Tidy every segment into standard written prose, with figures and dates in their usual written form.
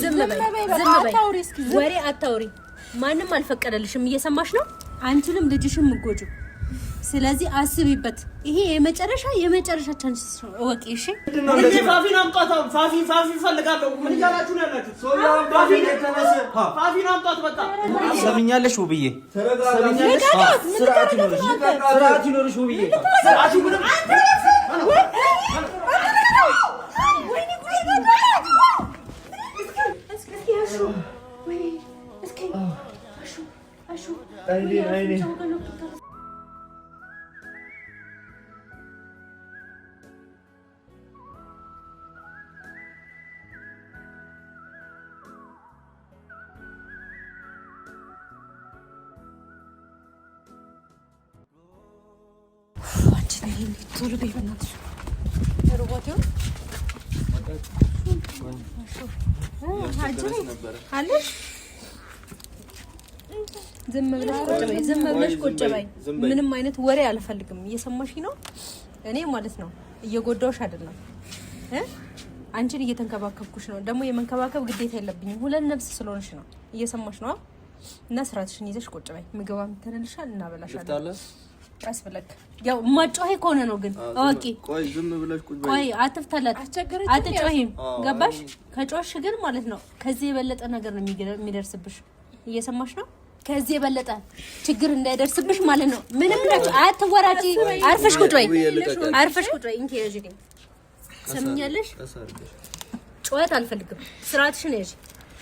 ዝም በይ ወሬ አታውሪ ማንንም አልፈቀደልሽም እየሰማሽ ነው አንቺንም ልጅሽም ምጎጁ ስለዚህ አስቢበት ይሄ የመጨረሻ ቻንስ ነው ወቂ እሺ ፋፊን አምጣት ፋፊ ፈልጋለሁ ምን ይላችሁ ነው ያላችሁ ፋፊን አምጣት በቃ ሰምኛለሽ ውብዬ ሰምኛለሽ ስርዓት ይኖርሽ ውብዬ ስርዓቱ ምንም አይኔ ቶሎ በይ በእናትሽ ሮቦቲው አለሽ ዝም ብለሽ ቁጭ በይ ምንም አይነት ወሬ አልፈልግም እየሰማሽ ነው እኔ ማለት ነው እየጎዳውሽ አይደለም አንቺን እየተንከባከብኩሽ ነው ደግሞ የመንከባከብ ግዴታ የለብኝም ሁለት ነፍስ ስለሆንሽ ነው እየሰማሽ ነው እና ስራትሽን ይዘሽ ቁጭ በይ ምግባም ተነልሻል እናበላሻለን አስፈልግ ያው ማጮሄ ኮነ ነው ግን አዋቂ ቆይ ዝም ብለሽ ቁጭ በይ ቆይ አትፍታላት አትጮሂም ገባሽ ከጮሽ ግን ማለት ነው ከዚህ የበለጠ ነገር ነው የሚደርስብሽ እየሰማሽ ነው ከዚህ የበለጠ ችግር እንዳይደርስብሽ ማለት ነው ምንም ነገር አትወራጪ አርፈሽ ቁጭ በይ እንኪ ያጂልኝ ሰምኛለሽ ጮት አልፈልግም ስራትሽን ያጂ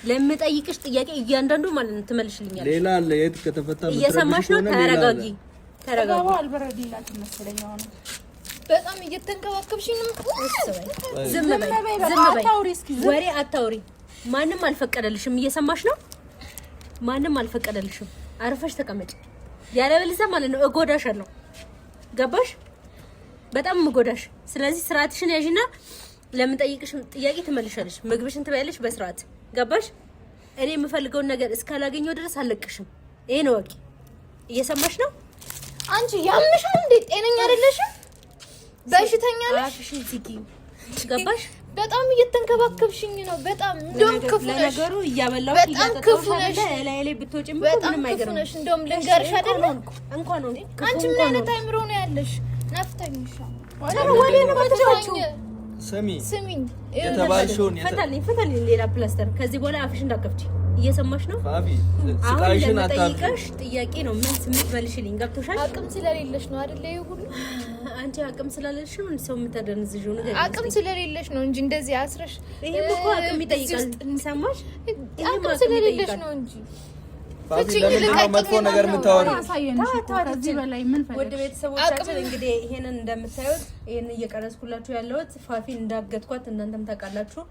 ለምጠይቅሽ ጥያቄ እያንዳንዱ ማለት ነው ትመልሽልኛለሽ ሌላ አለ የት ከተፈታ እየሰማሽ ነው ተረጋጊ አልበረዲላት መሰለኝ አሁን በጣም እየተንከባከብሽኝ ነው ዝም በይ ወሬ አታውሪ ማንንም አልፈቀደልሽም እየሰማሽ ነው ማንንም አልፈቀደልሽም አርፈሽ ተቀመጪ ያለበለዚያ ማለት ነው እጎዳሻለሁ ገባሽ በጣም እጎዳሽ ስለዚህ ስርዓትሽን ያዢና ለምጠይቅሽ ጥያቄ ትመልሻለሽ ምግብሽን ትበያለሽ በስርዓት ገባሽ እኔ የምፈልገው ነገር እስካላገኘው ድረስ አልለቅሽም ይሄ ነው ወቂ እየሰማሽ ነው አንቺ ያምሻል እንዴ ጤነኛ አይደለሽም በሽተኛ ነሽ አፍሽን ዝጊ ገባሽ በጣም እየተንከባከብሽኝ ነው በጣም እንደውም ክፉ ነሽ ነገሩ እያበላው በጣም ክፉ ነሽ ላይ ብትወጪም ምንም አይገርም ነሽ እንደውም ልንገርሽ አይደል እንኳን ነው አንቺ ምን አይነት አይምሮ ነው ያለሽ ነፍተኝሻ ወደ ነው ባትወጪው ስሚኝ የተባልሽውን ፈታልኝ ሌላ ፕላስተር ከዚህ በኋላ አፍሽ እንዳከፍቺ እየሰማሽ ነው ፋፊ ስቃይሽን አታጥቂሽ ጥያቄ ነው ምን ስምት መልሽልኝ ገብቶሻል አቅም ስለሌለሽ ነው አይደል ይሁን አንቺ አቅም ስላለሽ ነው ሰው የምታደንዝጂው ነገር አቅም ስለሌለሽ ነው እንጂ እንደዚህ አስረሽ ይሄም እኮ አቅም ይጠይቃል ሰማሽ አቅም ስለሌለሽ ነው እንጂ ፋፊ ለምን መጥፎ ነገር የምታወሪው ከዚህ በላይ ምን ፈልገሽ ወደ ቤተሰቦቻችን እንግዲህ ይሄንን እንደምታዩት ይሄንን እየቀረጽኩላችሁ ያለሁት ፋፊን እንዳገትኳት እናንተም ታውቃላችሁ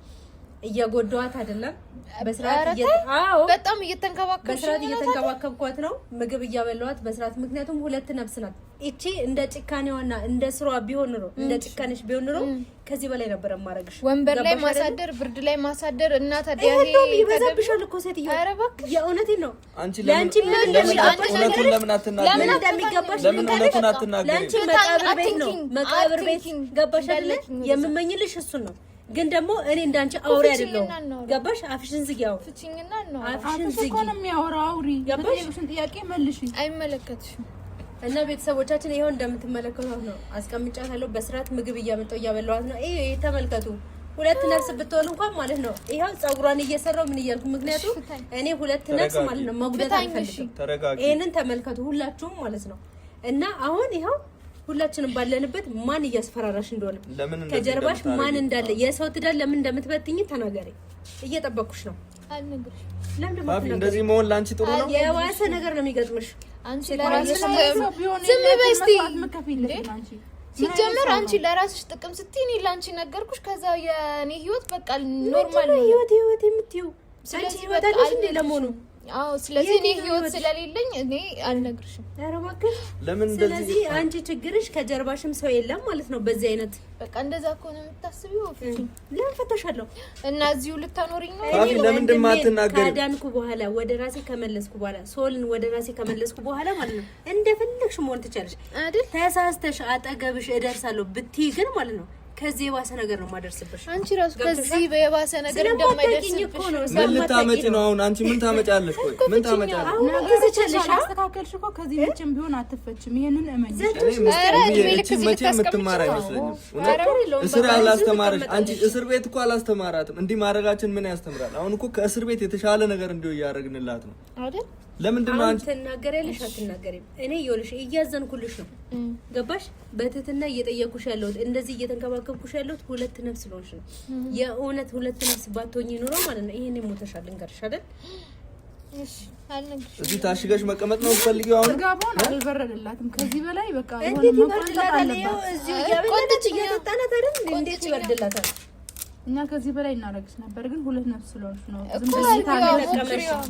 እየጎዳዋት አይደለም በጣም እየተንከባከብኳት ነው ምግብ እያበላዋት በስርዓት ምክንያቱም ሁለት ነፍስ ናት እቺ እንደ ጭካኔዋና እንደ ስሯ ቢሆን ነው እንደ ጭካኔሽ ቢሆን ነው ከዚህ በላይ ነበር ማረግሽ ወንበር ላይ ማሳደር ብርድ ላይ ማሳደር እና ታዲያ ይሄ ይበዛብሻል እኮ ሴትዮ የእውነቴን ነው ለአንቺ ለምን እንደሚገባሽ ለአንቺ መቃብር ቤት ገባሽ አይደል የምመኝልሽ እሱን ነው ግን ደግሞ እኔ እንዳንቺ አውሪ አይደለም ገባሽ አፍሽን ዝጊያው ፍቺኝና ነው አፍሽን ዝጊ እኮ ነው የሚያወራው አውሪ ገባሽ ጥያቄ መልሽ አይመለከትሽም እና ቤተሰቦቻችን ይሄው እንደምትመለከቱት ነው አስቀምጫታለሁ በስርዓት ምግብ እያበላዋት ነው ይሄ ተመልከቱ ሁለት ነፍስ ብትሆን እንኳን ማለት ነው ይሄው ጸጉሯን እየሰራው ምን እያልኩ ምክንያቱም እኔ ሁለት ነፍስ ማለት ነው መጉዳት አልፈልግም ይሄንን ተመልከቱ ሁላችሁም ማለት ነው እና አሁን ይሄው ሁላችንም ባለንበት ማን እያስፈራራሽ እንደሆነ ከጀርባሽ ማን እንዳለ የሰው ትዳር ለምን እንደምትበትኝ ተናገሪ እየጠበቁሽ ነው አልነግርሽ ለምን ፋፊ እንደዚህ መሆን ላንቺ ጥሩ ነው የዋሰ ነገር ነው የሚገጥምሽ አንቺ ለራስሽ ዝም በይ እስቲ ሲጀመር አንቺ ለራስሽ ጥቅም ስትይ እኔ ላንቺ ነገርኩሽ ከዛ የኔ ህይወት በቃ ኖርማል ነው ህይወት የምትይው ስለዚህ ህይወት አለሽ እንዴ ለሞኑ አዎ ስለዚህ እኔ ህይወት ስለሌለኝ እኔ አልነግርሽም ኧረ እባክሽ ለምን እንደዚህ ስለዚህ አንቺ ችግርሽ ከጀርባሽም ሰው የለም ማለት ነው በዚህ አይነት በቃ እንደዛ ከሆነ የምታስቢው ፍቺ ለምን ፈተሻለሁ እና እዚሁ ልታኖሪኝ ነው ፋፊ ለምን እንደማትናገሪ ካዳንኩ በኋላ ወደ ራሴ ከመለስኩ በኋላ ሶልን ወደ ራሴ ከመለስኩ በኋላ ማለት ነው እንደፈለግሽ መሆን ትችላለሽ አይደል ተሳስተሽ አጠገብሽ እደርሳለሁ ብትይ ግን ማለት ነው ከዚህ የባሰ ነገር ነው ማደርስብሽ። አንቺ ራሱ ከዚህ የባሰ ነገር እንደማይደርስብሽ ምን ልታመጪ ነው አሁን? አንቺ ምን ታመጫለሽ? ቆይ ምን ታመጫለሽ? አስተካከልሽ እኮ ከዚህ መቼም ቢሆን አትፈችም። ይሄንን እመኝ። መቼ የምትማር አይመስለኝም። እስር አላስተማረሽ። አንቺ እስር ቤት እኮ አላስተማራትም። እንዲህ ማድረጋችን ምን ያስተምራል? አሁን እኮ ከእስር ቤት የተሻለ ነገር እንዲሁ እያደረግንላት ነው አይደል? ለምንድን ነው አንቺ ትናገሪያለሽ? አትናገሪም? እኔ ይኸውልሽ እያዘንኩልሽ ነው። ገባሽ? በትህትና እየጠየኩሽ ያለሁት እንደዚህ እየተንከባከብኩሽ ያለሁት ሁለት ነፍስ ስለሆንሽ ነው። የእውነት ሁለት ነፍስ ባትሆኚ ኑሮ ማለት ነው ይሄኔ ሞተሻል። እንገርሽ አይደል? እሺ አልነግርሽ። እዚህ ታሽገሽ መቀመጥ ነው ፈልጊው። አሁን ጋባውን አልበረደላትም። ከዚህ በላይ በቃ እንዴት ይበርድላታል? እዚሁ እያበላች እየጠጣናት አይደል? እንዴት ይበርድላታል? እኛ ከዚህ በላይ እናረግሽ ነበር፣ ግን ሁለት ነፍስ ስለሆንሽ ነው።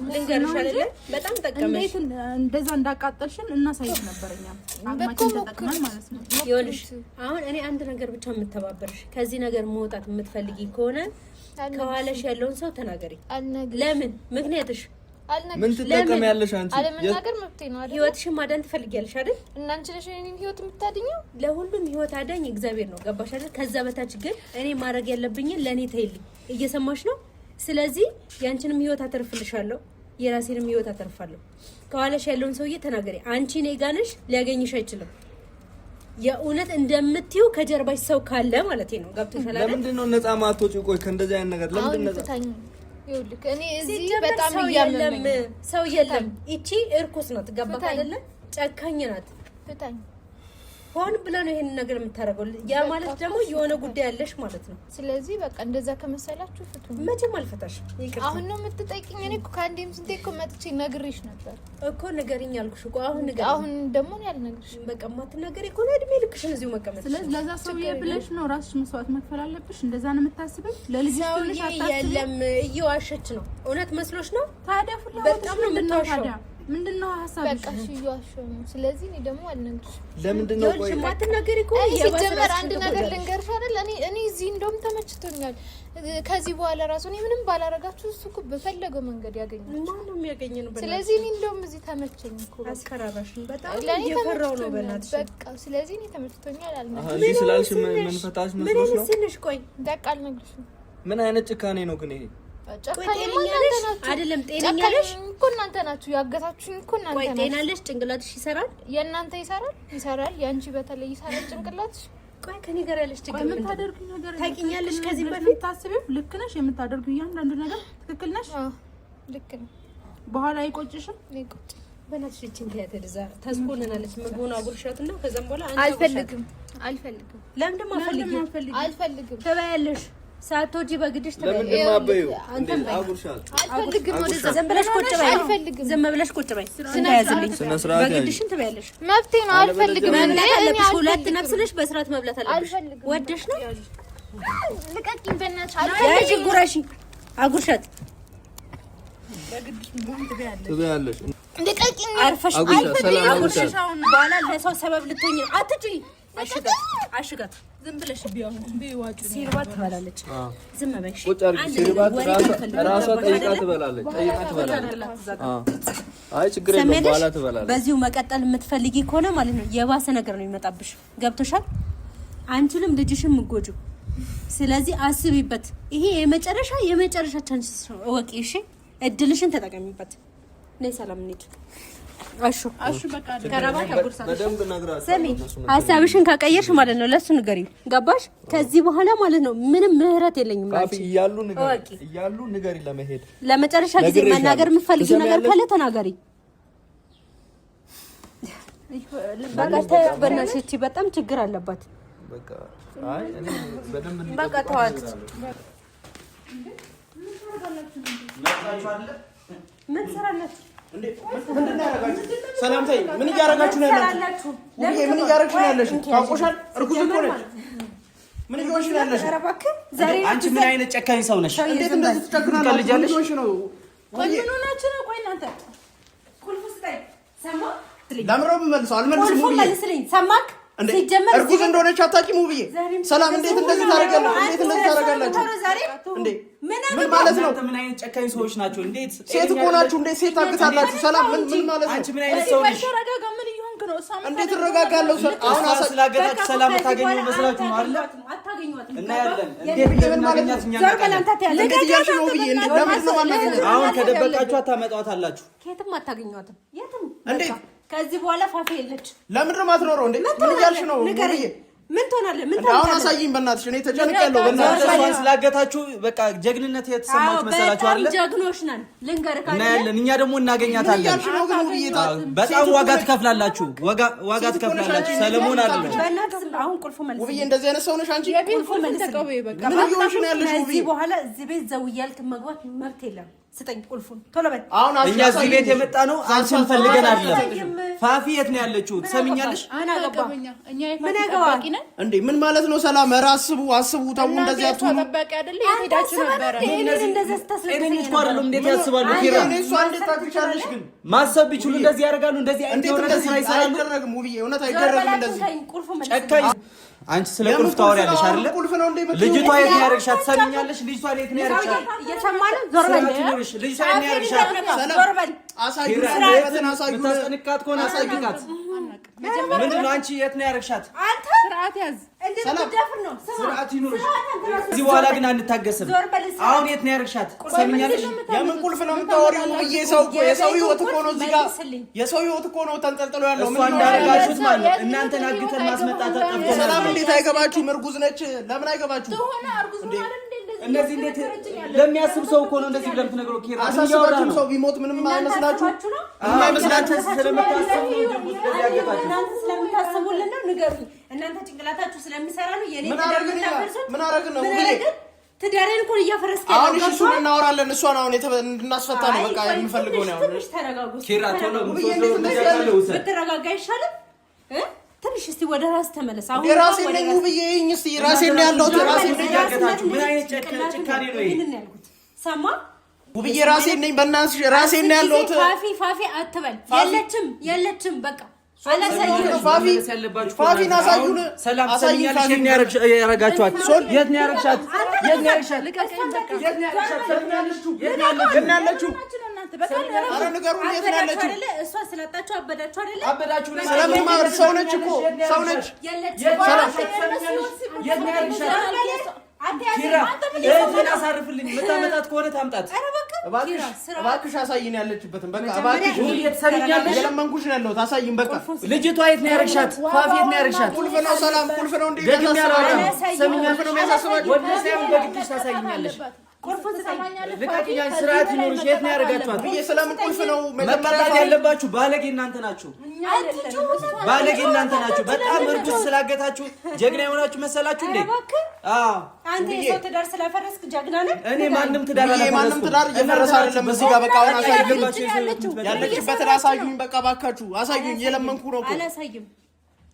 ልንገርሽ አይደለ? በጣም ጠቀመሽ። እንደዛ እንዳቃጠልሽን እናሳይሽ ነበር። እኛ አቅማችን ተጠቅመን ማለት ነው። ይኸውልሽ አሁን እኔ አንድ ነገር ብቻ የምተባበርሽ፣ ከዚህ ነገር መውጣት የምትፈልጊ ከሆነ ከኋላሽ ያለውን ሰው ተናገሪ። ለምን? ምክንያትሽ ምን ትጠቀሚያለሽ አንቺ? አለመናገር መብቴ ነው አይደል? ህይወትሽን ማዳን ትፈልጊያለሽ አይደል? እና አንቺ ነሽ እኔን ህይወት የምታድኘው። ለሁሉም ህይወት አዳኝ እግዚአብሔር ነው። ገባሽ አይደል? ከዛ በታች ግን እኔ ማድረግ ያለብኝ ለኔ ተይልኝ። እየሰማሽ ነው? ስለዚህ ያንቺንም ህይወት አተርፍልሻለሁ፣ የራሴንም ህይወት አተርፋለሁ። ከኋላሽ ያለውን ሰውዬ ተናገሪ። አንቺ እኔ ጋር ነሽ፣ ሊያገኝሽ አይችልም። የእውነት እንደምትዩ ከጀርባሽ ሰው ካለ ማለት ነው። ገብቶሻል አይደል? ለምንድን ነው ነፃ ማትወጪው? ቆይ ከእንደዚህ አይነት ነገር ለምንድን ነው ነፃ? ይኸውልህ እኔ እዚህ በጣም እያመመኝ ሰው የለም። እቺ እርኩስ ናት። ገባህ አይደለ? ጨካኝ ናት። ፍታኝ። ሆን ብላ ነው ይሄን ነገር የምታረገው። ያ ማለት ደግሞ የሆነ ጉዳይ ያለሽ ማለት ነው። ስለዚህ በቃ እንደዛ ከመሰላችሁ ፍቱኝ። መቼም አልፈታሽ። ይቅርታ። አሁን ነው የምትጠይቂኝ? እኔ እኮ ከአንዴም ስንቴ እኮ መጥቼ ነግሬሽ ነበር እኮ። ንገሪኝ አልኩሽ እኮ። አሁን ንገሪኝ። አሁን ደግሞ ነው ያልነግርሽ። በቃ ማትናገሪ እኮ ነው እድሜ ልክሽን እዚሁ መቀመጥ። ስለዚህ ለዛ ሰውዬ ብለሽ ነው ራስሽ መስዋዕት መክፈል አለብሽ። እንደዛ ነው የምታስበው? ለልጅሽ ብለሽ አታስቢ። የለም እየዋሸች ነው። እውነት መስሎሽ ነው? ታዲያ ፍላጎት በጣም ነው የምታወሻው። ምንድነው ሐሳብሽ? በቃ እሺ እየዋሸሁ ነው። ስለዚህ እኔ ደግሞ አልነግርሽ። ለምንድነው? ቆይ ማትናገሪ እኮ ሲጀመር አንድ ነገር ልንገርሽ አይደል? እኔ እዚህ እንደውም ተመችቶኛል። ከዚህ በኋላ ራሱ እኔ ምንም ባላረጋችሁ እሱ እኮ በፈለገው መንገድ ያገኛል። ማን ነው የሚያገኘን? ስለዚህ እኔ እንደውም እዚህ ተመቸኝ እኮ። አስከራራሽን በጣም እየፈራው ነው በእናትሽ። በቃ ስለዚህ እኔ ተመችቶኛል። አልነግርሽ። እንዴ ስላልሽ ምን ፈታሽ መስሎሽ ነው? ሲንሽ ቆይ በቃ አልነግርሽም። ምን አይነት ጭካኔ ነው ግን ይሄ? አይደለም ጤነኛ ነሽ እኮ እናንተ ናችሁ ያገታችሁኝ እኮ እናንተ ናችሁ። ቆይ ጤና ነሽ? ጭንቅላትሽ ይሰራል? የእናንተ ይሰራል። ያንቺ በተለይ ይሰራል ጭንቅላትሽ። ቆይ ከኔ ጋር ያለሽ ጭንቅላት የምታደርጉኝ ነገር ታውቂኛለሽ? ከዚህ በፊት ታስቢው ልክ ነሽ። የምታደርጉኝ እያንዳንዱ ነገር ትክክል ነሽ። ልክ ነው። በኋላ አይቆጭሽም? ይቆጭ በእናትሽ እቺን ከያት ደዛ ታስኮነናለች። ምግቡን አጉርሻትና ከዛም በኋላ አልፈልግም። ለምን አልፈልግም ትበያለሽ። ሳትወጂ በግድሽ ትበያለሽ። ለምን ማበዩ? አንተም አጉርሻል። አልፈልግም። ወደዛ ዝም ብለሽ ቁጭ በይ። አልፈልግም። ዝም ብለሽ ቁጭ በይ። ስናያዝልኝ በግድሽን ትበያለሽ። መብቴ ነው። አልፈልግም። እኔ ሁለት ነፍስ ነሽ፣ በስርዓት መብላት አለብሽ። ወደሽ ነው። ልቀቂኝ በእናትሽ። ያጂ ጉራሺ አጉርሻት። በግድሽ ምን ትበያለሽ? ልቀቂኝ። አርፈሽ አጉርሻሽ። በኋላ ለሰው ሰበብ ልትሆኚ ነው። አትጪ። አሽጋት ዝም ብለሽ ቢዋጭ ሲርባት ትበላለች። ዝም በይ። ቁጭ አድርጊ። ሲርባት ራሷ ጠይቃ ትበላለች። አይ ችግር የለውም በኋላ ትበላለች። በዚሁ መቀጠል የምትፈልጊ ከሆነ ማለት ነው የባሰ ነገር ነው የሚመጣብሽ። ገብቶሻል? አንቺንም ልጅሽም ምጎጁ። ስለዚህ አስቢበት። ይሄ የመጨረሻ ቻንስ ነው። እወቂ። እሺ እድልሽን ተጠቀሚበት። ነይ ሰላም እንሂድ። አሹ በቃ ከራባት አጉርሳለሽ። በደንብ ነግራችሁ ስሚ፣ ሀሳብሽን ካቀየርሽ ማለት ነው ለሱ ንገሪው። ገባሽ? ከዚህ በኋላ ማለት ነው ምንም ምህረት የለኝም ማለት ነው። እያሉ ንገሪ። ለመሄድ ለመጨረሻ ጊዜ መናገር የምትፈልጊው ነገር ካለ ተናገሪ። በቃ ተበናሽ። እቺ በጣም ችግር አለባት። በቃ አይ እኔ በደንብ በቃ ተዋት። ምን ሰራላችሁ እንዴ? ምንድነው ያደረጋችሁ? ሰላምታይ ምን እያደረጋችሁ ነው ያላችሁ? ምን እያደረግሽ ነው ያለሽ? ታውቆሻል? እርጉዝ እኮ ነሽ። ምን እየሆንሽ ነው ያለሽ? አንቺ ምን አይነት ጨካኝ ሰው ነሽ? እንዴት እንደዚህ ትጨክናለሽ? ቆይ ምን ሆናችሁ ነው? ቆይ እናንተ ቁልፍ ስጠኝ። ሰማ ለምረው መልሰው አልመልስም። ቁልፍ መልስልኝ። ሰማክ? ሲጀመር እርጉዝ እንደሆነች አታውቂም ውብዬ። ሰላም እንዴት እንደዚህ ታደርጋለህ? እንዴት እንደዚህ ታደርጋላችሁ? እንዴ ምን ማለት ነው? ምን አይነት ጨካኝ ሰዎች ናቸው? እንዴት ሴት እኮ ናችሁ? እንዴት ሴት ታግታላችሁ? ሰላም ምን ማለት ነው? አንቺ ምን አይነት ሰው ነሽ? ተረጋጋ። ምን እየሆንክ ነው? እንዴት እረጋጋለሁ? አሁን ስላገታችሁ ሰላም ታገኙ መስላችሁ ነው አይደል? አታገኙትም። እናያለን። እንዴት ለምናገኛት እኛ አሁን ከደበቃችሁ አታመጣዋታላችሁ። ከየትም አታገኙትም። የትም እንዴት? ከዚህ በኋላ ፋፌ የለች። ለምንድን ነው የማትኖረው እንዴ? ምን እያልሽ ነው? ምን ትሆናለህ? ምን አሁን አሳይኝ በእናትሽ። እኔ ተጨንቄያለሁ። በእናትሽ እሷን ስላገታችሁ በቃ ጀግንነት የተሰማችሁ መሰላችሁ አይደል? ጀግኖች ነን። ልንገርህ ካለ እናያለን። እኛ ደግሞ እናገኛታለን። በጣም ዋጋ ትከፍላላችሁ። ዋጋ ትከፍላላችሁ። ሰለሞን አይደለም። በእናትህ አሁን ቁልፉ መልስ። ውብዬ እንደዚህ አይነት ሰው ነሽ አንቺ። ቁልፉ መልስ ተቀበይ። በቃ ምን እየሆንሽ ነው ያለሽ? ውብዬ ከዚህ በኋላ እዚህ ቤት ዘው እያልክ መግባት መብት የለም። ስጠኝ ቁልፉን ቶሎ በል። አሁን እኛ እዚህ ቤት የመጣ ነው አንቺን ፈልገን አይደለም። ፋፊ የት ነው ያለችው? ትሰሚኛለሽ? እኛ የፋቂ ነን እንዴ? ምን ማለት ነው? ሰላም አስቡ ተው። እንደዚህ አትሁኑ። ተጠበቀ አይደል? የሄዳችሁ ነበር። እንደዚህ ተስለኝ እንዴት ያስባሉ? ኪራ እሷ እንዴት ታክቻለሽ? ግን ማሰብ ቢችሉ እንደዚህ ያደርጋሉ። እንደዚህ እንደዚህ አይደረግም። ውብዬ እውነት አይደረግም እንደዚህ። ጨካኝ አንቺ ስለ ቁልፍ ታወሪያለሽ አይደል? ልጅቷ የት ነው ያደረግሻት? ትሰሚኛለሽ? ልጅቷ የት ነው ያደረግሻት? እየሰማነው ዞር በል። ልጅቷ የት ነው ያደረግሻት? ዞር በል። የምታስጠንቅቃት ከሆነ አሳይቃት። ምንድን ነው አንቺ የት ነው ያደረግሻት? አንተ ስርዓት ያዝ። እንደምትደፍር ነው። ስርዓት ይኑርሽ። እዚህ በኋላ ግን አንታገስም። አሁን የት ነው ያደረግሻት? ትሰሚኛለሽ? የምን ቁልፍ ነው የምታወሪው? ውብዬ የሰው ህይወት እኮ ነው እዚህ ጋር የሰው ህይወት እኮ ነው ተንጠልጥሎ ያለው። ምን እንዳደረጋችሁት ማለት ነው? እናንተን አግተን ማስመጣት ጠፍቶ ሰላም እንዴት አይገባችሁም? እርጉዝ ነች። ለምን አይገባችሁም? እንደዚህ እንዴት ለሚያስብ ሰው እኮ ነው እንደዚህ ብለን ትነግረው። ኪራ አሳስባችሁም ሰው ቢሞት ምንም አይመስላችሁ? ምንም አይመስላችሁ? ስለምታስቡ እናንተ ስለምታስቡልን ነው። ንገሩኝ። እናንተ ጭንቅላታችሁ ስለሚሰራ ነው። የኔ ምን አረግን ነው? ትዳሬን እኮ እያፈረስክ አሁን እሺ፣ እሱን እናወራለን። እሷን አሁን እንድናስፈታ ነው በቃ የምፈልገው ነው። ትንሽ ተረጋጉ። ኪራ ቶሎ ብትረጋጋ አይሻልም? ትንሽ እስቲ ወደ ራስ ተመለስ። አሁን የራሴ ነኝ ውብዬ፣ እስቲ ራሴ ነው ያለሁት። ራሴ ነኝ ያገታችሁ። ምን አይነት ጭካኔ ነው ይሄ? ይሄንን ያልኩት ሰማ ውብዬ፣ ራሴ ነኝ። በእናትሽ ራሴ ነው ያለሁት። ፋፊ አትበል። የለችም በቃ ፋፊን አሳዩን። ሰላም ሰሚያለሽ? የት ነው ያረጋችኋት? የት ነው ያረጋችኋት? የት ነው ያረጋችኋት? የት ነው ያለችው? ኧረ ንገሩን፣ የት ነው ያለችው? እሷ ስላጣችሁ አበዳችሁ አይደለ? አበዳችሁ። ስለምን ማለት ሰው ነች እኮ ሰው ነች። ኪራ እህቴን አሳርፍልኝ። የምታመጣት ከሆነ ታምጣት። እባክሽ አሳይን ያለችበትን። በቃ እባክሽ ትሰሚኛለሽ? የለመንኩሽ ነው ያለሁት። አሳይን በቃ። ልጅቷ የት ነው ያረግሻት? ፋፊ የት ነው ያረግሻት? ቁልፍ ነው ሰላም፣ ቁልፍ ነው እንዴ? ደግም ያላወራ ሰሚኛልፍ ነው የሚያሳስባችሁ። ወደ ሳይሆን በግድሽ ታሳይኛለሽ። ልቀቂኝ። ስርዓት ይኖርሽ። የት ነው ያረጋችኋት? ስለምን ቁልፍ ነው መቀጣት ያለባችሁ? ባለጌ እናንተ ናችሁ። ባለጌ እናንተ ናችሁ። በጣም እርጉዝ ስላገታችሁ ጀግና የሆናችሁ መሰላችሁ እንዴ? አዎ አንተ የሰው ትዳር ስለፈረስክ ጀግና ነህ። እኔ ማንም ትዳር አላፈረስኩም። ማንም ትዳር እየፈረሰ አይደለም። እዚህ ጋር በቃ አሁን አሳዩኝ። ያለችበትን አሳዩኝ። በቃ ባካችሁ አሳዩኝ። የለመንኩ ነው እኮ። አላሳይም።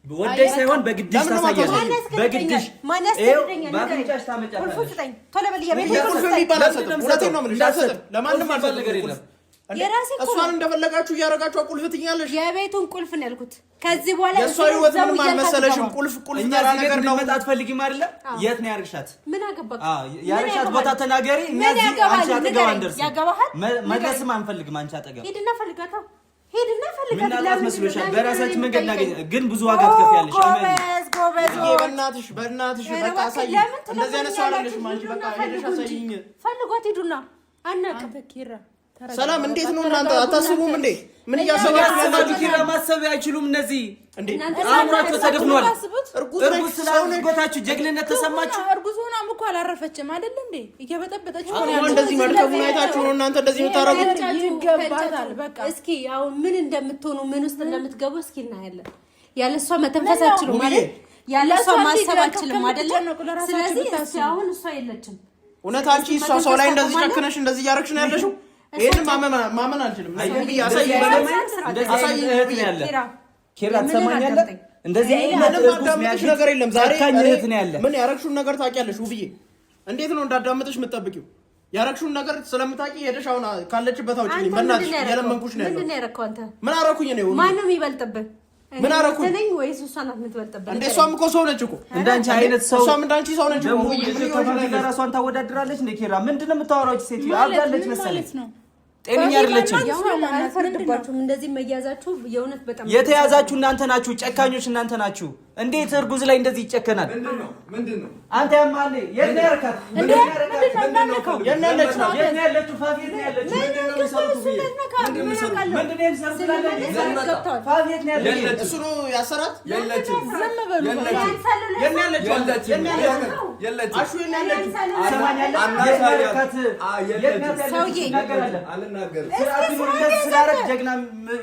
ወደሽ ሳይሆን በግድሽ ታሳያለሽ። በግድሽ ማን ያስገድደኛል? ባፍንጫሽ ታመጫለሽ። ቁልፍ ስጠኝ ቶሎ በል። ቁልፍ የሚባል አልሰጥም። እውነቴን ነው የምልሽ፣ አልሰጥም። ለማንም አልሰጥም ነገር የለም። እሷን እንደፈለጋችሁ እያደረጋችሁ ቁልፍ ትኛለሽ። የቤቱን ቁልፍ ነው ያልኩት። ከዚህ በኋላ የእሷ ህይወት ምንም አልመሰለሽም። ቁልፍ ተራ ነገር ነው። መጣ አትፈልጊም አይደለ? የት ነው ያርግሻት? ምን አገባክ? ያርግሻት ቦታ ተናገሪ። እኛ እዚህ አንቺ አጠገብ አንደርስም። ያገባሃል? መድረስም አንፈልግም። አንቺ አጠገብ ሄድና ፈልጋታ። ሄድና ፈልጋታ። ምን አላት መስሎሻል? በራሳችን መንገድ እናገኝ፣ ግን ብዙ ዋጋ ትከፍያለሽ። ጎበዝ በእናትሽ በቃ አሳይኝ። እንደዚህ አይነት ሰው አይደለሽም አንቺ። በቃ ሄደሽ አሳይኝ። ፈልጓት ሄዱና አናውቅም። ኪራ ሰላም እንዴት ነው እናንተ አታስቡም እንዴ? ምን እያሰባችሁ ያላችሁ? ኪራ ማሰብ አይችሉም እነዚህ እንዴ? አእምሯቸው ተደፍኗል። እርጉዝ ስላልጎታችሁ ጀግንነት ተሰማችሁ። እርጉዝ ሆናም እኮ አላረፈችም አይደል እንዴ? እየበጠበጠች ሆነ ያለው እንደዚህ መርከቡን አይታችሁ ነው እናንተ እንደዚህ የምታረጉት? ይገባታል። በቃ እስኪ አሁን ምን እንደምትሆኑ ምን ውስጥ እንደምትገቡ እስኪ እናያለን። ያለሷ መተንፈስ አትችሉም ማለት ያለሷ ማሰብ አትችልም አይደል? ስለዚህ እስኪ አሁን እሷ የለችም። እውነት አንቺ እሷ ሰው ላይ እንደዚህ ጨክነሽ እንደዚህ እያደረግሽ ነው ያለሽው? ይሄን ማመን አልችልም። ኪራ ትሰማኛለህ? እንደዚህ አይነት ነገር የለም። ዛሬ እህት ነው ያለ። ምን ያረግሽውን ነገር ታውቂያለሽ ውብዬ? እንዴት ነው እንዳዳመጥሽ የምትጠብቂው? ያረግሽውን ነገር ስለምታውቂ ሄደሽ አሁን ካለችበት አውጪኝ። በእናትሽ የለመንኩሽ ነው ያለው። ምንድን ነው ያረከው አንተ? ምን አረኩኝ ነው? ማን ነው የሚበልጥብህ? ምን አረኩኝ? እኔ ወይስ እሷ ናት የምትበልጥብህ? እንደ እሷም እኮ ሰው ነች እኮ እንዳንቺ አይነት ሰው። እሷም እንዳንቺ ሰው ነች እኮ። ራሷን ታወዳድራለች እንደ ኪራ። ምንድን ነው የምታወራው? ሴት አብዳለች መሰለኝ። ጤነኛ አይደለችም። አልፈርድባችሁም። እንደዚህ መያዛችሁ የእውነት በጣም የተያዛችሁ እናንተ ናችሁ። ጨካኞች እናንተ ናችሁ። እንዴት እርጉዝ ላይ እንደዚህ ይጨከናል? ምንድነው? አንተ ያማለ የት ነው ያረካት? ምንድነው? የት ነው ያለችው? የት ነው ያለችው? ፋፊ የት ነው ያለችው? ምንድነው የሚሰሩት? ምንድነው የሚሰሩት? ፋፊ የት ነው ያለችው? እሱ ነው ያሰራት? የለችም። ዝም በሉ። የት ነው ያለችው? የለችም። አሹ የት ነው ያለችው? ሰማኛለህ? አናሳያት። ሰውዬ አልናገርም። ስላረክ ጀግና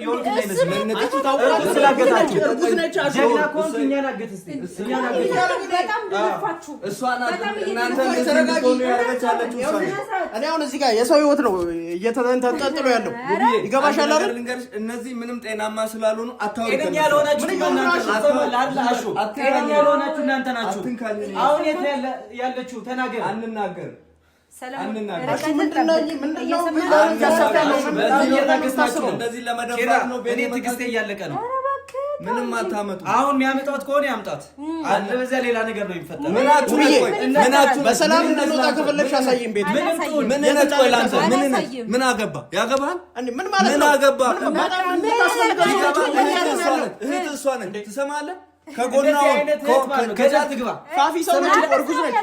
የወርቅ ላይ ነው። አንቺ ታውቃለህ ስላገታችሁ እርጉዝ ነች። አሹ ጀግና ኮንክ እኛን አገት እስቲ እኛን አገት በጣም ደፋችሁ። እሷ ናት እናንተ ተረጋጊ ያረጋቻለችሁ። እኔ አሁን እዚህ ጋር የሰው ህይወት ነው እየተንጠለጠለ ያለው። ይገባሻል አይደል? እነዚህ ምንም ጤናማ ስላልሆኑ አታውቁ። ጤነኛ ያልሆናችሁ እናንተ ናችሁ። አሁን የት ያለችው ተናገር። አንናገር እንደዚህ ለመደፋት ነው። እኔ ትዕግስቴ እያለቀ ነው። ምንም አታመጡ። አሁን የሚያመጣት ከሆነ ያምጣት። አለበዚያ ሌላ ነገር ነው የሚፈጠረው። ምናችሁ በሰላም እንድንወጣ ከፈለግሽ አሳየኝ። ቤት ምን ነጥቆ ላንተ ምን አገባ? ያገባል ምን ማለት ነው? ምን አገባ? እህት እሷ ነች። ትሰማለህ? ከጎናው ከጃት ግባ ፋፊ ሰው ነች። እርጉዝ ነች።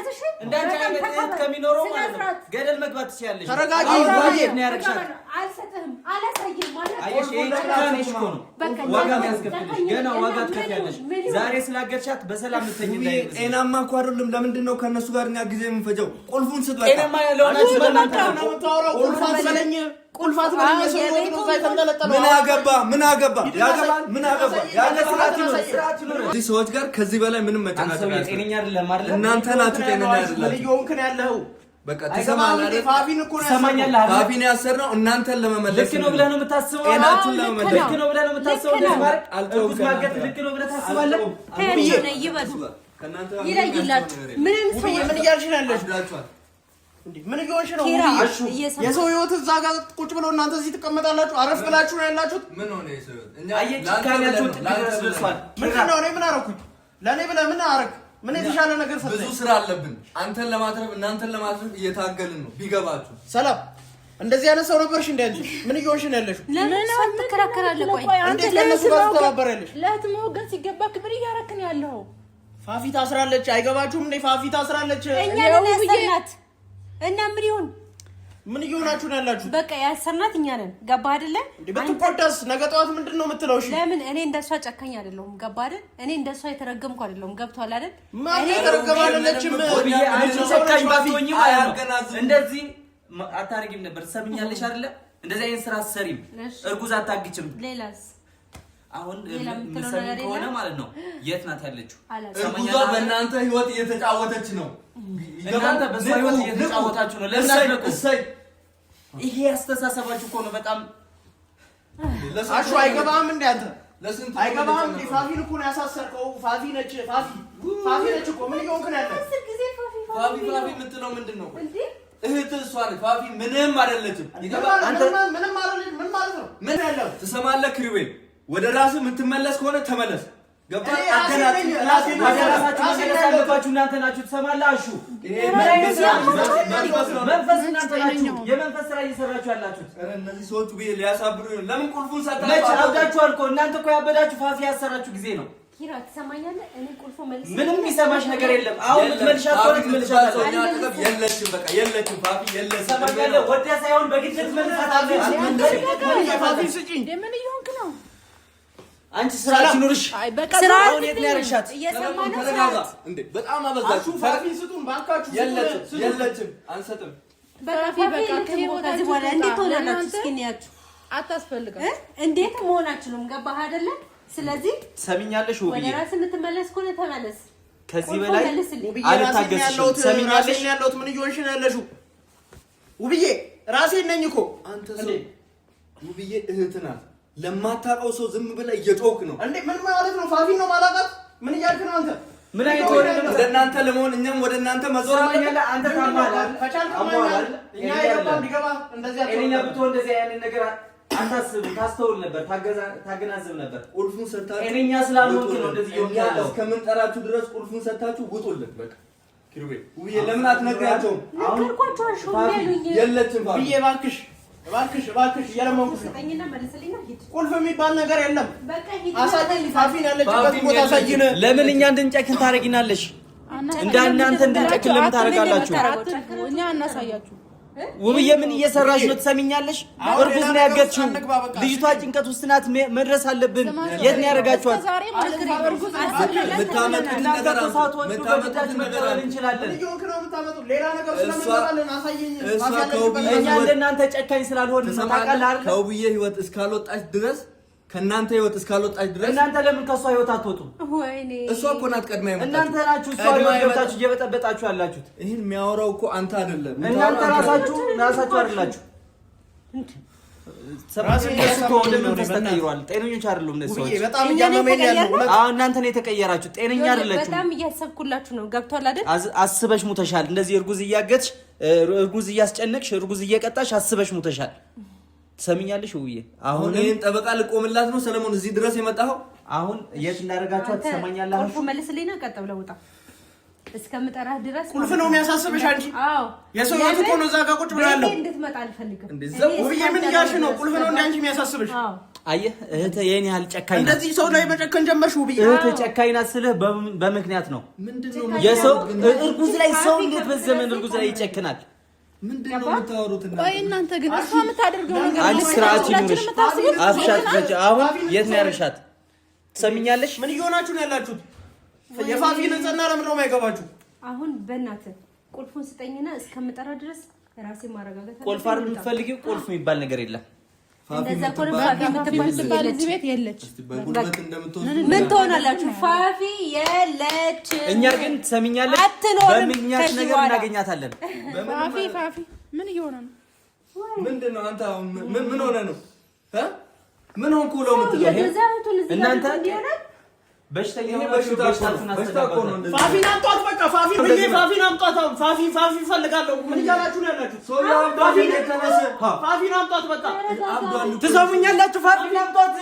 እንዳንተ አይነት እህት ከሚኖረው ማለት ነው ገደል መግባት ትችያለሽ። ተረጋጊ። ወዴት ነው ያረግሻት? አልሰጥህም፣ አላሳየም ማለት አይሽ እቺ እኮ ነው ዋጋ ያስከፍልሽ። ገና ዋጋ ትከፍያለሽ። ዛሬ ስላገርሻት በሰላም ልትተኝ እንዳይል። ጤናማ እኮ አይደለም። ለምንድን ነው ከነሱ ጋር እኛ ጊዜ የምንፈጀው? ቁልፉን ስጥ። በቃ ጤናማ ያለውናችሁ በእናንተ ነው የምታወራው። ቁልፋት ስለኝ ቁልፋት ነው የሰው ነው ነው ሳይተንጠለጠለው። ምን አገባ? ምን አገባ? ያገባል። ምን አገባ? ያለ ስርዓት ነው። እዚህ ሰዎች ጋር ከዚህ በላይ ምንም መጨናነቅ አይደለም። ጤነኛ አይደለም አይደል? እናንተ ናችሁ ጤነኛ አይደለም። ልጅውን ከን ያለው በቃ ተሰማላ አይደል? ፋፊን እኮ ነው ያሰማኛለህ። ፋፊን ያሰርነው እናንተን ለመመለስ ልክ ነው ብለህ ነው የምታስበው? ጤናችሁን ለመመለስ ልክ ነው ብለህ ነው የምታስበው? ለማርክ አልተውም። ማገት ልክ ነው ብለህ ታስባለህ? ብዬ ይበሉ ከናንተ ይለይላችሁ። ምን እያልሽ ነው ያለሽው? እንዴ ምን እየሆንሽ ነው? የሰው ህይወት እዛ ጋር ቁጭ ብለው እናንተ እዚህ ትቀመጣላችሁ። አረፍ ብላችሁ ነው ያላችሁት። ምን ሆነ የሰው ህይወት? እኛ አየጭካኛችሁ ድረስ ደርሷል። ምንድነው? እኔ ምን አረኩኝ? ለኔ ብለህ ምን አረክ? ምን የተሻለ ነገር ሰጠኝ? ብዙ ስራ አለብን። አንተን ለማትረፍ እናንተን ለማትረፍ እየታገልን ነው። ቢገባችሁ ሰላም እንደዚህ አይነት ሰው ነበርሽ እንዴ? ምን እየሆንሽ ነው ያለሽው? ለምን አትከራከራለህ? ቆይ አንተ ለምን ተባበረልሽ? ለህትም ወገን ሲገባ ክብር እያረክ ነው ያለው። ፋፊ ታስራለች። አይገባችሁም እንዴ? ፋፊ ታስራለች። እኛ ለነሰናት እና ምን ይሁን? ምን ይሆናችሁ ነው ያላችሁ? በቃ ያሰርናት እኛ ነን። ገባ አይደለ? በትቆጣስ ነገ ጠዋት ምንድነው የምትለው? እሺ ለምን? እኔ እንደሷ ጨካኝ አይደለሁም። ገባ አይደል? እኔ እንደሷ የተረገምኩ አይደለሁም። ገብቷል አይደል? እኔ ተረገማለችም። አንቺ ጨካኝ ባትሆኚ እንደዚህ አታርጊም ነበር። ትሰምኛለሽ አይደለ? እንደዚህ አይነት ስራ አትሰሪም። እርጉዝ አታግጭም። ሌላስ አሁን ምንሰሚ ከሆነ ማለት ነው የት ናት ያለችው? እርጉዟ በእናንተ ህይወት እየተጫወተች ነው። እናንተ በሷ ህይወት እየተጫወታችሁ ነው። ለምን ይሄ ያስተሳሰባችሁ እኮ ነው። በጣም አሹ አይገባም እንዴ አንተ? ለስንት አይገባም እንዴ? ፋፊን እኮ ነው ያሳሰርከው። ፋፊ ነች እኮ ምን ይሆንክ ነው ያለው? ፋፊ የምትለው ምንድነው እንዴ? እህት እሷ ነች። ፋፊ ምንም አይደለችም። ይገባል? አንተ ምንም አይደለች። ምን ማለት ነው? ምን ያለው ትሰማለህ? ክሪዌል ወደ ራስህ የምትመለስ ከሆነ ተመለስ። ገባ? አገራችሁ ራስህ መመለስ እናንተ ናችሁ። ትሰማለህ? አሹ መንፈስ እናንተ ናችሁ። የመንፈስ ስራ እየሰራችሁ ያላችሁት እነዚህ ሰዎች ሊያሳብሩ ነው። ለምን ቁልፉን ሰጣችሁ? መች አብዳችኋል እኮ እናንተ እኮ ያበዳችሁ ፋፊ ያሰራችሁ ጊዜ ነው። ኪራ ትሰማኛለህ? እኔ ቁልፉ መልስ ምንም የሚሰማሽ ነገር የለም። አሁን ልትመልሻት ሆነ ትመልሻት የለችም። በቃ የለችም። ፋፊ የለችም። ትሰማኛለህ? ወደ ሳይሆን በግድ ትመልሳት አለ። ፋፊ ስጪኝ። ምን እየሆንክ ነው አንቺ? ስራ ሲኖርሽ ስራ አሁን የት ነው ያረግሻት? ተረጋጋ እንዴ! በጣም አበዛችሁ። ፋፊ ስጡን ባካችሁ። የለችም። አንሰጥም። በቃ ከዚህ በኋላ እንዴት ሆናላችሁ? እስኪ እንያችሁ። አታስፈልግም። እንዴት መሆናችሁም ገባህ አይደለ? ስለዚህ ሰሚኛለሽ? ወደ ራስህ የምትመለስ ከሆነ ተመለስ። ከዚህ በላይ አልታገስሽም። ሰሚኛለሽ? ያለሁት ምን እየሆንሽ ነው ያለሽው? ውብዬ ራሴን ነኝ እኮ አንተ ሰው። ውብዬ እህት ናት። ለማታውቀው ሰው ዝም ብለህ እየጮክ ነው እንዴ? ምን ማለት ነው? ፋፊን ነው ማላውቃት? ምን እያልክ ነው አንተ? ምን አይቶ ወደ እናንተ ለመሆን እኛም ወደ እናንተ መዞር አለኝ። አንተ ታማላል ፈቻልከማል። እኛ የገባም ቢገባ እንደዚህ አትሆን። እኔና ብትሆን እንደዚህ አይነት ነገር አታስብ። ታስተውል ነበር፣ ታገናዝብ ነበር። ቁልፉን ሰጣችሁ። እኔኛ ስላልሆንክ ነው እንደዚህ ይሆናል። እስከምንጠራችሁ ድረስ ቁልፉን ሰጣችሁ ውጡልን። በቃ ኪሩቤ ውብዬ ለምን አትነግራቸውም? አሁን ፋፊ የለችም። ፋፊ እባክሽ እባክሽ እየለመንኩሽ ቁልፍ የሚባል ነገር የለም። አሳይኝ ፋፊን ያለችበት ቦታ አሳይን። ለምን እኛ እንድንጨክን ታረጊናለሽ? እናንተ እንድንጨክን ለምን ታረጋላችሁ? እኛ እናሳያችሁ። ውብዬ ምን እየሰራሽ ነው? ትሰሚኛለሽ? እርጉዝ ነው ያገችው። ልጅቷ ጭንቀት ውስጥ ናት። መድረስ አለብን። የት ነው ያደርጋችኋት? ምታመጡት ነገር እንችላለን። ሌላ ነገር ስለምንሰራለን አሳይኝ። እኛ እንደናንተ ጨካኝ ስላልሆነ ታውቃለህ። ከውብዬ ህይወት እስካልወጣች ድረስ ከእናንተ ህይወት እስካልወጣች ድረስ እናንተ ለምን ከሷ ህይወት አትወጡም? ወይኔ እሷ እኮ ናት ቀድማ የመጣችው። እናንተ ናችሁ እሷ ህይወታችሁ እየበጠበጣችሁ ያላችሁት። ይሄን የሚያወራው እኮ አንተ አይደለም። እናንተ ራሳችሁ አይደላችሁ። ጤነኞች አይደሉም እነዚህ ሰዎች። በጣም እያመመኝ ያለው እናንተ ነው የተቀየራችሁ። ጤነኛ አይደላችሁ። በጣም እያሰብኩላችሁ ነው። ገብቷል አይደል? አስበሽ ሙተሻል። እንደዚህ እርጉዝ እያገትሽ፣ እርጉዝ እያስጨነቅሽ፣ እርጉዝ እየቀጣሽ አስበሽ ሙተሻል። ትሰሚኛለሽ ውብዬ? አሁን ይሄን ጠበቃ ልቆምላት ነው ሰለሞን እዚህ ድረስ የመጣው። አሁን የት እንዳደረጋችኋት ትሰማኛለህ? ቁልፉ መልስልኝና ቀጥ ብለህ ውጣ። እስከምጠራህ ድረስ ቁልፍ ነው የሚያሳስብሽ አንቺ? አዎ የሰው ህይወት እኮ ነው እዛ ጋር ቁጭ ብላለሁ። እንድትመጣ አልፈልግም። ውብዬ ምን እያልሽ ነው? ቁልፍ ነው እንደ አንቺ የሚያሳስብሽ? አዎ አየህ እህቴ የኔ ያህል ጨካኝ ናት። እንደዚህ ሰው ላይ መጨከን ጀመርሽ ውብዬ? እህቴ ጨካኝ ናት ስልህ በምክንያት ነው። ምንድነው የሰው እርጉዝ ላይ ሰው እንዴት በዘመን እርጉዝ ላይ ይጨክናል? ምንድነው የምታወሩት? ቆይ እናንተ ግን እሷ የምታደርገው ነገር አንቺ ስርዓት ይኑርሽ። አፍሻት ፈጭ። አሁን የት ነው ያረሻት? ትሰሚኛለሽ? ምን እየሆናችሁ ነው ያላችሁት? የፋፊ ንጽህና ለምን ነው የማይገባችሁ? አሁን በእናትህ ቁልፉን ስጠኝና እስከምጠራ ድረስ ራሴ ማረጋጋት። ቁልፍ አይደል የምትፈልጊው? ቁልፍ የሚባል ነገር የለም። እንደዛ ቁልፍ ፋፊ የምትባል እዚህ ቤት የለች። ምን ትሆናላችሁ? ፋፊ የለች። እኛ ግን ትሰሚኛለሽ? በምክንያት ነገር እናገኛታለን። ፋፊ ምን እየሆነ ነው? ምንድነው አንተ ምን ሆነ ነው? ምን ሆንኩ ብለው የምትለው እናንተ በሽተኛ ሆናችሁ በሽታችሁን አስተዳደሩ። ፋፊን አምጧት። በቃ ፋፊን አምጧት። ፋፊ ፈልጋለሁ። ምን እያላችሁ ነው ያላችሁት? ፋፊን አምጧት። በቃ ትሰሙኛላችሁ? ፋፊን አምጧት።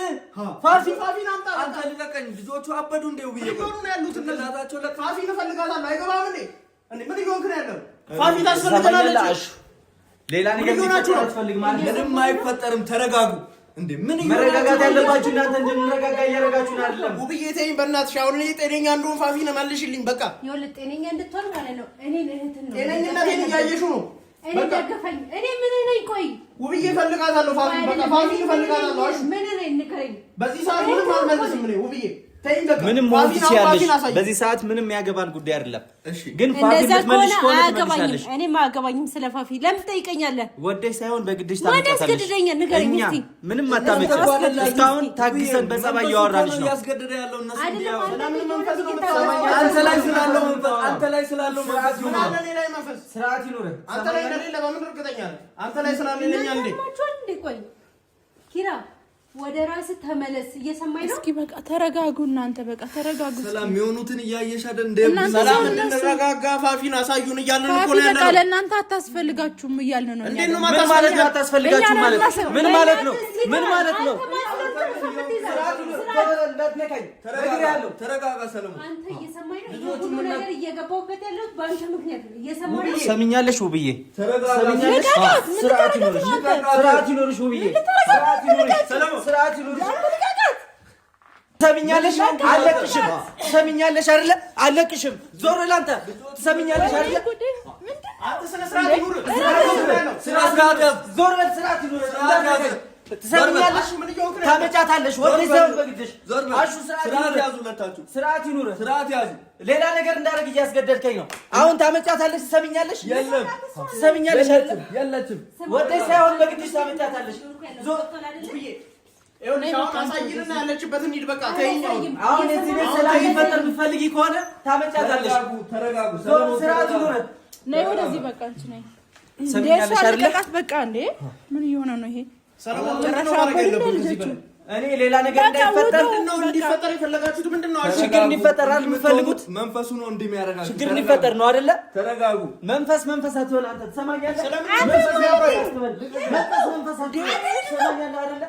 ፋፊን አምጧት። አንተ ልቀቀኝ። ልጆቹ አበዱ እንዴ? ውብዬ ነው ያሉት እነዛቸው። ፋፊን እፈልጋታለሁ። አይገባም እንዴ? ምን እየሆንክ ነው ያለው? ፋፊ ታስፈልገናለች። ሌላ ነገር አትፈልግም ማለት ምንም አይፈጠርም። ተረጋጉ። እንዴ ምን መረጋጋት ያለባችሁ እናንተ እንድንረጋጋ እያደረጋችሁን አይደለም። ውብዬ ተይኝ በእናትሽ። አሁን እኔ ጤነኛ እንደሆን ፋፊን መልሽልኝ። በቃ ይኸውልህ ጤነኛ እንድትሆን ማለት ነው። እኔ እህትን ነው ጤነኝነቴን እያየሽው ነው። እኔ ደግፈኝ። እኔ ምን ነኝ? ቆይ ውብዬ እፈልጋታለሁ። ፋፊን በቃ ፋፊን እፈልጋታለሁ። አሹ ምን ነኝ? ንገረኝ። በዚህ ሰዓት ምንም አልመልስም እኔ ውብዬ ተይኝ በቃ። ምንም ሞት ይችላልሽ። በዚህ ሰዓት ምንም ያገባን ጉዳይ አይደለም። እሺ ግን ፋፊ ልትመልሽ ከሆነ አያገባኝም። እኔም አያገባኝም ስለ ፋፊ። ለምን ትጠይቀኛለህ? ወደሽ ሳይሆን በግድሽ ማን ያስገድደኛል? ንገረኝ እስቲ። ምንም አታመጭም። እስካሁን ታግሰን በጸባይ እያወራንሽ ነው። ያስገድደ ያለው እነሱ አይደለም አንተ ላይ ስላለው መንፈስ አንተ ላይ ስላለው መንፈስ ምን አለ እኔ ላይ መንፈስ ስርዓት ይኑርህ። አንተ ላይ እንደሌለ በምን እርግጠኛ ነህ? አንተ ላይ ስላለ ለኛ እንዴ ቆይ ኪራ ወደ ራስህ ተመለስ። እየሰማኝ ነው? እስኪ በቃ ተረጋጉ እናንተ በቃ ተረጋጉ። ሰላም የሚሆኑትን እያየሽ አይደል እንደ ሰላም እንረጋጋ። ፋፊን አሳዩን እያልን እኮ ነው ያለው። ለእናንተ አታስፈልጋችሁም እያልን ነው። እንዴት ነው ምን ማለት ነው? አታስፈልጋችሁ ማለት ምን ማለት ነው? ምን ማለት ነው? ተረጋጋ ሰለሞን። አንተ እየሰማኝ ነው? ሁሉ ነገር እየገባሁበት ያለው በአንተ ምክንያት ነው። እየሰማኝ ነው? ሰሚኛለሽ ውብዬ? ተረጋጋ። ስርዓት ይኖርሽ ውብዬ። ስርዓት ይኑርሽ። ትሰሚኛለሽ? አለቅሽም። ትሰሚኛለሽ አይደለ? አለቅሽም። ዞር ላንተ ትሰሚኛለሽ አይደለ? አንተ ስነ ስርዓት ይኑር። ስርዓት ዞር በል። ስርዓት ይኑር። ትሰሚኛለሽ? ታመጫታለሽ። ወደ ዘው በግድሽ አሹ ስርዓት ያዙ። ለታችሁ ስርዓት ይኑር። ስርዓት ያዙ። ሌላ ነገር እንዳደርግ እያስገደድከኝ ነው። አሁን ታመጫታለሽ። ትሰሚኛለሽ? የለም ትሰሚኛለሽ? የለችም። ወደ ሳይሆን በግድሽ ታመጫታለሽ። ዞር አሳይንና ያለችበትን ሂድ። በቃ ተይኝ። አሁን እዚህ ቤት ሰላም ይፈጠር ብትፈልጊ ከሆነ ታመጫታለሽ። ተረጋጉ። ስርዓት ይኑር። ነይ ወደዚህ በቃ አንቺ ነይ። ሰሚኛለሽ አይደለ? በቃ እንዴ ምን እየሆነ ነው ይሄ? ሰለሞን ምንድን ነው ማድረግ ያለብን? እዚህ በል እኔ ሌላ ነገር እንዳይፈጠር ነው እንዲፈጠር የፈለጋችሁት ምንድን ነው? ችግር እንዲፈጠር አይደል የምትፈልጉት? መንፈሱ ነው እንደሚያረጋግጥ ችግር እንዲፈጠር ነው አይደለ? ተረጋጉ። መንፈስ አትበል አንተ። ትሰማኛለህ? መንፈስ ያወራኝ መንፈስ አትበል። ትሰማኛለህ አይደለ?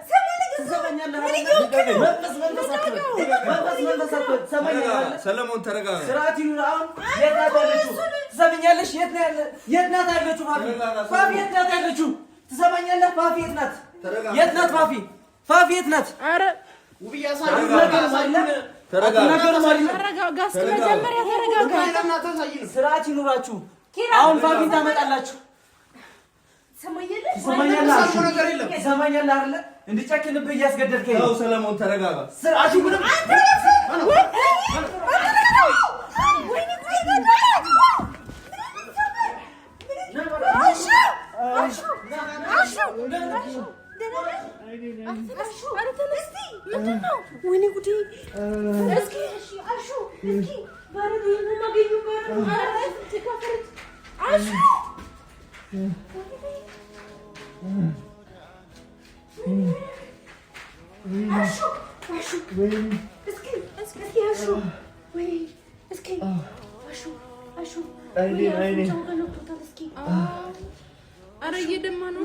ትሰማኛለህ አይደለ? መንፈስ አትበል። ትሰማኛለህ አይደለ? ሰለሞን ተረጋጋ። ስርዓት ይኑር። አሁን የት ናት ያለችው? ትሰማኛለሽ? የት ናት ያለችው? ፋፊ የት ናት ያለችው? ትሰማኛለህ? ፋፊ የት ናት? የት ናት ፋፊ? ፋፊ የት ናት? ኧረ ውብዬ አሳዩን ነገር ተረጋጋ። እስኪ መጀመሪያ ተረጋጋ። ስርዓት ይኑራችሁ። አሁን ፋፊን ታመጣላችሁ። ትሰማኛለህ አይደለ? እንድጨክንብህ እያስገደድከኝ ነው። ሰለሞን ተረጋጋ። ስርዓት ይኑር። ወይኔ ጉዴ! እስኪ አሹ እስኪ ባረዱ የማገኙ አሹ ኧረ እየደማ ነው።